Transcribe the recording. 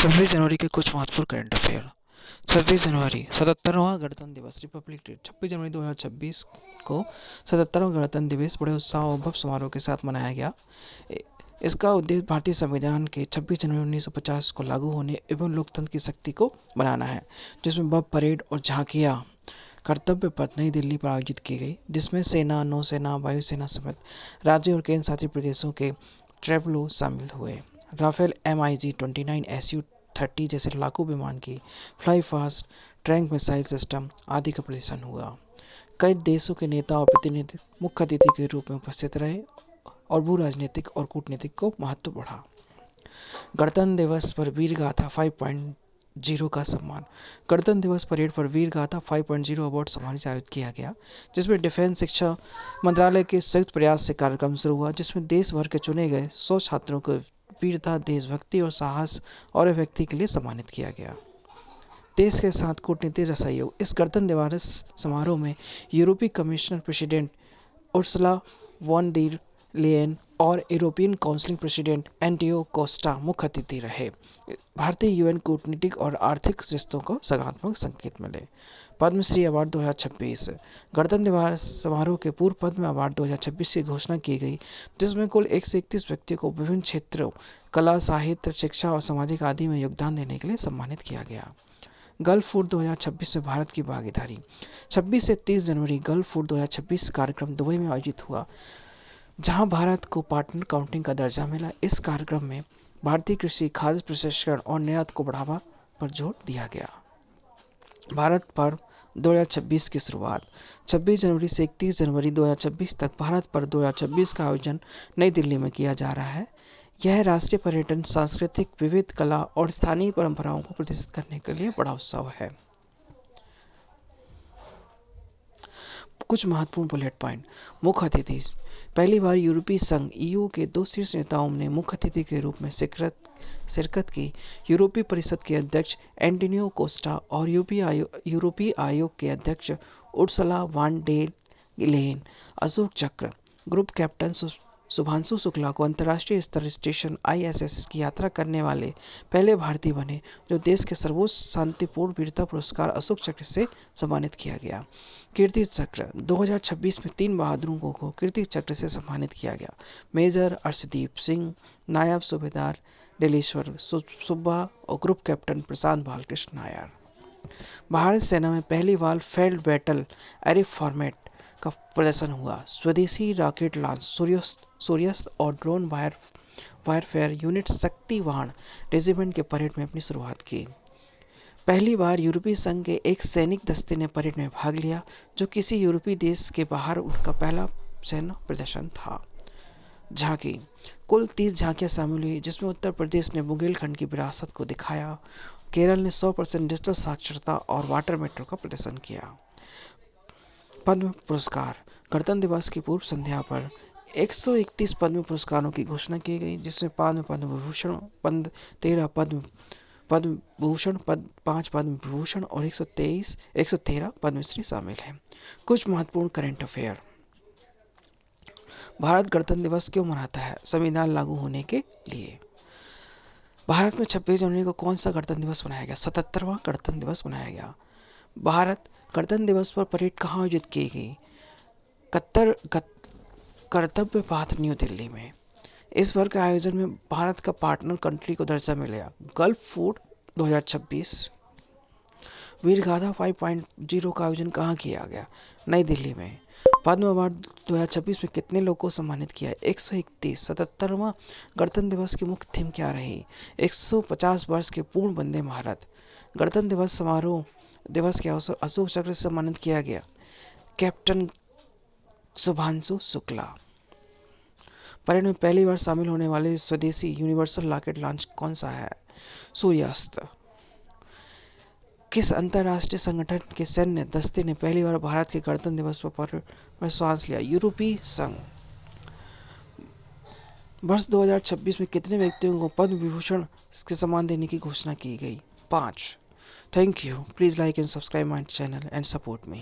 26 जनवरी के कुछ महत्वपूर्ण करंट अफेयर। 26 जनवरी 77वां गणतंत्र दिवस, रिपब्लिक डे। 26 जनवरी 2026 को 77वां गणतंत्र दिवस बड़े उत्साह और भव्य समारोह के साथ मनाया गया। इसका उद्देश्य भारतीय संविधान के 26 जनवरी 1950 को लागू होने एवं लोकतंत्र की शक्ति को बनाना है, जिसमें भव्य परेड और झांकियां कर्तव्य पथ नई दिल्ली पर आयोजित की गई, जिसमें सेना, नौसेना, वायुसेना समेत राज्य और केंद्र शासित प्रदेशों के ट्रेवलो शामिल हुए। राफेल MiG-29 Su-30 जैसे लड़ाकू विमान की fly fast tank missile system आदि का प्रदर्शन हुआ। कई देशों के नेता और प्रतिनिधि मुख्य अतिथि के रूप में उपस्थित रहे और भू राजनीतिक और कूटनीतिक को महत्व बढ़ा। गणतंत्र दिवस पर वीर गाथा 5.0 का सम्मान। गणतंत्र दिवस परेड पर वीर गाथा 5.0 अवार्ड सम्मान आयोजित किया गया, जिसमें डिफेंस शिक्षा मंत्रालय के संयुक्त प्रयास से कार्यक्रम शुरू हुआ, जिसमें देश भर के चुने गए 100 छात्रों को वीरता, देशभक्ति और साहस और अभिव्यक्ति के लिए सम्मानित किया गया। देश के साथ कूटनीतिक सहयोग। इस गणतंत्र दिवस समारोह में यूरोपीय commissioner president Ursula von der Leyen और European council president Antonio Costa मुख्य अतिथि रहे। भारतीय यूएन कूटनीतिक और आर्थिक रिश्तों को सकारात्मक संकेत मिले। पद्मश्री अवार्ड 2026। गणतंत्र दिवस समारोह के पूर्व पद्म अवार्ड 2026 की घोषणा की गई, जिसमें कुल 131 व्यक्तियों को विभिन्न क्षेत्रों कला, साहित्य, शिक्षा और सामाजिक आदि में योगदान देने के लिए सम्मानित किया गया। गल्फ फूड 2026 में भारत की भागीदारी। 26 से 30 जनवरी गल्फ फूड 2026 कार्यक्रम दुबई में आयोजित हुआ, जहां भारत को पार्टनर काउंटिंग का दर्जा मिला। इस कार्यक्रम में भारतीय कृषि, खाद्य प्रसंस्करण और निर्यात को बढ़ावा पर जोर दिया गया। भारत पर्व 2026 की शुरुआत। 26 जनवरी से 31 जनवरी 2026 तक भारत पर्व 2026 का आयोजन नई दिल्ली में किया जा रहा है। यह राष्ट्रीय पर्यटन, सांस्कृतिक विविध कला और स्थानीय परंपराओं को प्रदर्शित करने के लिए बड़ा उत्सव है। कुछ महत्वपूर्ण बुलेट पॉइंट। मुख्य अतिथि। पहली बार यूरोपीय संघ EU के 2 शीर्ष नेताओं ने मुख्य अतिथि के रूप में शिरकत की। यूरोपीय परिषद के अध्यक्ष एंटोनियो कोस्टा और यूरोपीय आयोग के अध्यक्ष Ursula von der Leyen. Ashok Chakra. Group captain Shubhanshu Shukla को अंतर्राष्ट्रीय स्तर स्टेशन ISS की यात्रा करने वाले पहले भारतीय बने, जो देश के सर्वोच्च शांतिपूर्ण वीरता पुरस्कार अशोक चक्र से सम्मानित किया गया। कीर्ति चक्र। 2026 में 3 बहादुरों को कीर्ति चक्र से सम्मानित किया गया। मेजर अर्शदीप सिंह, नायब सूबेदार दिलेश्वर सुब्बा और ग्रुप कैप्टन प्रशांत बालकृष्ण नायर। भारत सेना में पहली बार फील्ड बैटल एरे फॉर्मेट का प्रदर्शन हुआ। स्वदेशी रॉकेट लॉन्च सूर्यास्त और ड्रोन वायरफेयर यूनिट शक्तिवान रेजिमेंट के परेड में अपनी शुरुआत की। पहली बार यूरोपीय संघ के एक सैनिक दस्ते ने परेड में भाग लिया, जो किसी यूरोपीय देश के बाहर उनका पहला सैन्य प्रदर्शन था। झांकी। कुल 30 झांकियां शामिल हुई, जिसमें उत्तर प्रदेश ने बुंदेलखंड की विरासत को दिखाया, केरल ने 100% डिजिटल साक्षरता और वाटर मेट्रो का प्रदर्शन किया। पद्म पुरस्कार। गणतंत्र दिवस की पूर्व संध्या पर 131 पद्म पुरस्कारों की घोषणा की गई, जिसमें 5 पद्म विभूषण, 13 पद्म भूषण, 5 पद्म विभूषण और 113 पद्मश्री शामिल हैं। कुछ महत्वपूर्ण करंट अफेयर। भारत गणतंत्र दिवस क्यों मनाता है? संविधान लागू होने के लिए। भारत में 26 जनवरी को कौन सा गणतंत्र दिवस मनाया गया? 77वां गणतंत्र दिवस मनाया गया। भारत गणतंत्र दिवस पर परेड कहाँ आयोजित की गई? कर्तव्य पथ न्यू दिल्ली में। इस वर्ष के आयोजन में भारत का पार्टनर कंट्री को दर्जा मिलेगा। Gulf food 2026। वीर गाथा 5.0 का आयोजन कहाँ किया गया? नई दिल्ली में। पद्म अवार्ड 2026 में कितने लोगों को सम्मानित किया? 131। 77वां गणतंत्र दिवस की मुख्य थीम क्या रही? 150 वर्ष के पूर्ण वंदे भारत। गणतंत्र दिवस समारोह दिवस के अवसर अशोक चक्र से सम्मानित किया गया कैप्टन शुभांशु शुक्ला। परेड में पहली बार शामिल होने वाले स्वदेशी यूनिवर्सल रॉकेट लॉन्च कौन सा है? सूर्यास्त। किस अंतर्राष्ट्रीय संगठन के सैन्य दस्ते ने पहली बार भारत के गणतंत्र दिवस पर श्वास लिया? यूरोपीय संघ। वर्ष 2026 में कितने व्यक्तियों को पद्म विभूषण के सम्मान देने की घोषणा की गई? 5। Thank you. Please like and subscribe my channel and support me.